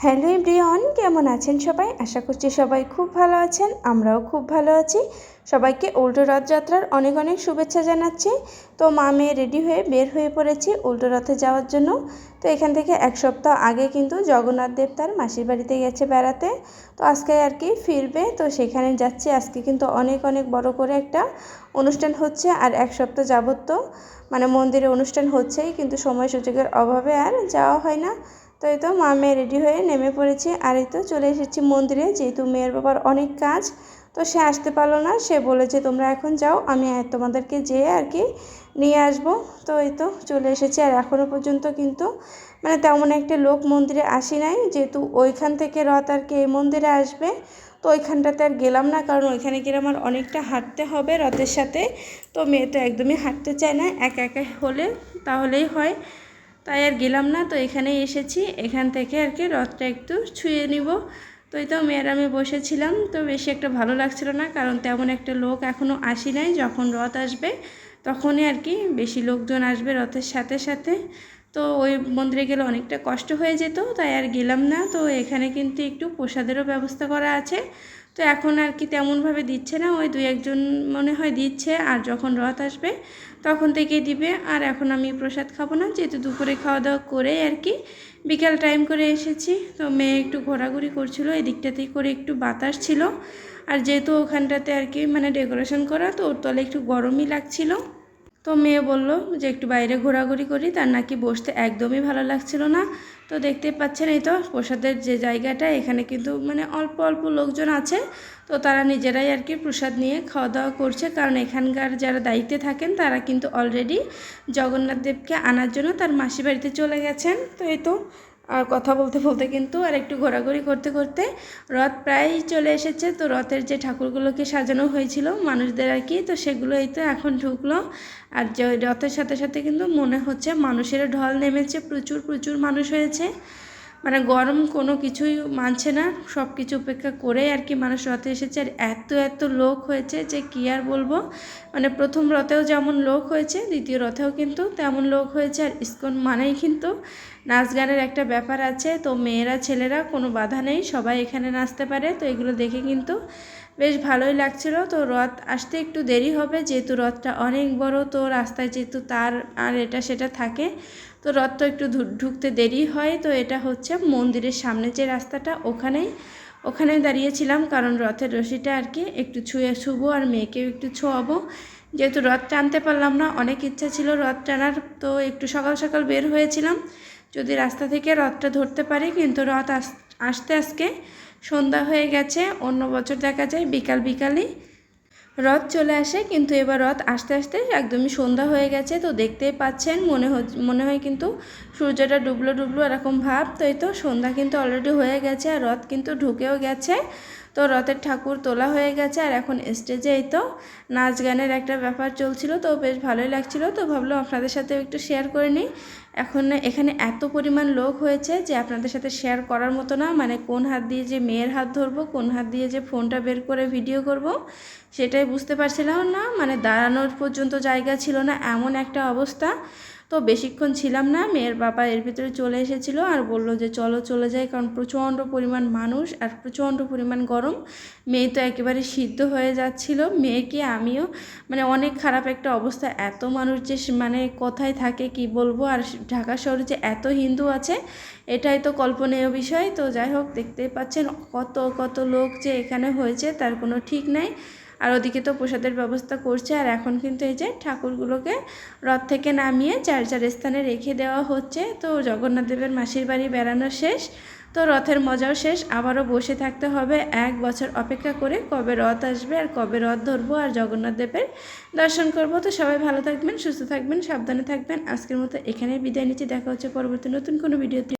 Hello everyone, কেমন আছেন সবাই? আশা করছি সবাই খুব ভালো আছেন। আমরাও খুব ভালো আছি। সবাইকে উল্টো রথযাত্রার অনেক অনেক শুভেচ্ছা জানাচ্ছি। তো মা মেয়ে রেডি হয়ে বের হয়ে পড়েছি উল্টো রথে যাওয়ার জন্য। তো এখান থেকে এক সপ্তাহ আগে কিন্তু জগন্নাথ দেব তার মাসির বাড়িতে গেছে বেড়াতে। তো আজকে আর কি ফিরবে, তো সেখানে যাচ্ছি। আজকে কিন্তু অনেক অনেক বড় করে একটা অনুষ্ঠান হচ্ছে, আর এক সপ্তাহ যাবত তো মন্দিরে অনুষ্ঠান হচ্ছেই, কিন্তু সময় সুযোগের অভাবে আর যাওয়া হয় না। তো এই তো মা মেয়ে রেডি হয়ে নেমে পড়েছি, আর এই তো চলে এসেছি মন্দিরে। যেহেতু মেয়ের বাবার অনেক কাজ, তো সে আসতে পারলো না। সে বলেছে তোমরা এখন যাও, আমি তোমাদেরকে যেয়ে আর কি নিয়ে আসবো। তো এই তো চলে এসেছি, আর এখনও পর্যন্ত কিন্তু তেমন একটা লোক মন্দিরে আসি নাই, যেহেতু ওইখান থেকে রথ আর কি এই মন্দিরে আসবে। তো ওইখানটাতে আর গেলাম না, কারণ ওইখানে গেলে আমার অনেকটা হাঁটতে হবে রথের সাথে। তো মেয়ে তো একদমই হাঁটতে চায় না, একা একা হলে তাহলেই হয়, তাই আর গেলাম না। তো এখানেই এসেছি, এখান থেকে আর কি রথটা একটু ছুঁয়ে নিব। তো এই তো মেয়ের আমি বসেছিলাম, তো বেশি একটা ভালো লাগছিল না, কারণ তেমন একটা লোক এখনও আসি নাই। যখন রথ আসবে তখনই আর কি বেশি লোকজন আসবে রথের সাথে সাথে। তো ওই মন্দিরে গেলে অনেকটা কষ্ট হয়ে যেত, তাই আর গেলাম না। তো এখানে কিন্তু একটু প্রসাদেরও ব্যবস্থা করা আছে। তো এখন আর কি তেমনভাবে দিচ্ছে না, ওই 2-1 জন মনে হয় দিচ্ছে, আর যখন রথ আসবে তখন থেকেই দিবে। আর এখন আমি প্রসাদ খাবো না, যেহেতু দুপুরে খাওয়া দাওয়া করে আর কি বিকাল টাইম করে এসেছি। তো মেয়ে একটু ঘোরাঘুরি করছিল, এই দিকটাতেই করে একটু বাতাস ছিল, আর যেহেতু ওখানটাতে আর কি ডেকোরেশন করা, তো ওর তলে একটু গরমই লাগছিল। তো মেয়ে বলল যে একটু বাইরে ঘোরাঘুরি করি, তার নাকি বসতে একদমই ভালো লাগছিল না। তো দেখতে পাচ্ছেন এই তো প্রসাদের যে জায়গাটা, এখানে কিন্তু অল্প অল্প লোকজন আছে। তো তারা নিজেরাই আর কি প্রসাদ নিয়ে খাওয়া দাওয়া করছে, কারণ এখানকার যারা দায়িত্বে থাকেন তারা কিন্তু অলরেডি জগন্নাথ দেবকে আনার জন্য তার মাসির বাড়িতে চলে গেছেন। তো এই তো আর কথা বলতে বলতে কিন্তু আর একটু ঘোরাঘুরি করতে করতে রথ প্রায় চলে এসেছে। তো রথের যে ঠাকুরগুলোকে সাজানো হয়েছিল মানুষদের আর কি, তো সেগুলো এই তো এখন ঢুকলো। আর যে রথের সাথে সাথে কিন্তু মনে হচ্ছে মানুষের ঢল নেমেছে, প্রচুর প্রচুর মানুষ হয়েছে। গরম কোনো কিছুই মানছে না, সব কিছু উপেক্ষা করে আর কি মানুষ রথে এসেছে। আর এত এত লোক হয়েছে যে কী আর বলবো। প্রথম রথেও যেমন লোক হয়েছে, দ্বিতীয় রথেও কিন্তু তেমন লোক হয়েছে। আর ইস্কন মানেই কিন্তু নাচ গানের একটা ব্যাপার আছে। তো মেয়েরা ছেলেরা কোনো বাধা নেই, সবাই এখানে নাচতে পারে। তো এগুলো দেখে কিন্তু বেশ ভালোই লাগছিল। তো রথ আসতে একটু দেরি হবে, যেহেতু রথটা অনেক বড়, তো রাস্তায় যেহেতু তার আর এটা সেটা থাকে, তো রথ তো একটু ঢুকতে দেরি হয়। তো এটা হচ্ছে মন্দিরের সামনে যে রাস্তাটা, ওখানে দাঁড়িয়েছিলাম, কারণ রথের রশিটা আর কি একটু ছুবো, আর মেয়েকেও একটু ছোঁয়াবো। যেহেতু রথ টানতে পারলাম না, অনেক ইচ্ছা ছিল রথ টানার, তো একটু সকাল সকাল বের হয়েছিলাম যদি রাস্তা থেকে রথটা ধরতে পারি, কিন্তু রথ আসতে আজকে সন্ধ্যা হয়ে গেছে। অন্য বছর দেখা যায় বিকালই রথ চলে আসে, কিন্তু এবার রথ আসতে আসতে একদমই সন্ধ্যা হয়ে গেছে। তো দেখতেই পাচ্ছেন মনে হয় কিন্তু সূর্যটা ডুবলো এরকম ভাব। তো এই তো সন্ধ্যা কিন্তু অলরেডি হয়ে গেছে, আর রথ কিন্তু ঢুকেও গেছে। তো রথের ঠাকুর তোলা হয়ে গেছে, আর এখন স্টেজে এই তো নাচ গানের একটা ব্যাপার চলছিল, তো বেশ ভালোই লাগছিল। তো ভাবলাম আপনাদের সাথেও একটু শেয়ার করে নিই। এখন এখানে এত পরিমাণ লোক হয়েছে যে আপনাদের সাথে শেয়ার করার মতো না। কোন হাত দিয়ে যে মেয়ের হাত ধরবো, কোন হাত দিয়ে যে ফোনটা বের করে ভিডিও করব, সেটাই বুঝতে পারছিলাম না। দাঁড়ানোর পর্যন্ত জায়গা ছিল না, এমন একটা অবস্থা। তো বেশিক্ষণ ছিলাম না, মেয়ের বাবা এর ভিতরে চলে এসেছিলো আর বললো যে চলো চলে যাই, কারণ প্রচণ্ড পরিমাণ মানুষ আর প্রচণ্ড পরিমাণ গরম। মেয়ে তো একেবারে সিদ্ধ হয়ে যাচ্ছিলো, মেয়েকে আমিও অনেক খারাপ একটা অবস্থা। এত মানুষ যে কোথায় থাকে কি বলবো। আর ঢাকা শহরে যে এত হিন্দু আছে, এটাই তো কল্পনীয় বিষয়। তো যাই হোক, দেখতেই পাচ্ছেন কত কত লোক যে এখানে হয়েছে তার কোনো ঠিক নাই। আর ওদিকে তো প্রসাদের ব্যবস্থা করছে, আর এখন কিন্তু এই যে ঠাকুরগুলোকে রথ থেকে নামিয়ে যার যার স্থানে রেখে দেওয়া হচ্ছে। তো জগন্নাথ দেবের মাসির বাড়ি বেড়ানো শেষ, তো রথের মজাও শেষ। আবারও বসে থাকতে হবে 1 বছর অপেক্ষা করে, কবে রথ আসবে আর কবে রথ ধরবো আর জগন্নাথ দেবের দর্শন করব। তো সবাই ভালো থাকবেন, সুস্থ থাকবেন, সাবধানে থাকবেন। আজকের মতো এখানেই বিদায় নিচ্ছি, দেখা হচ্ছে পরবর্তী নতুন কোনো ভিডিওতে।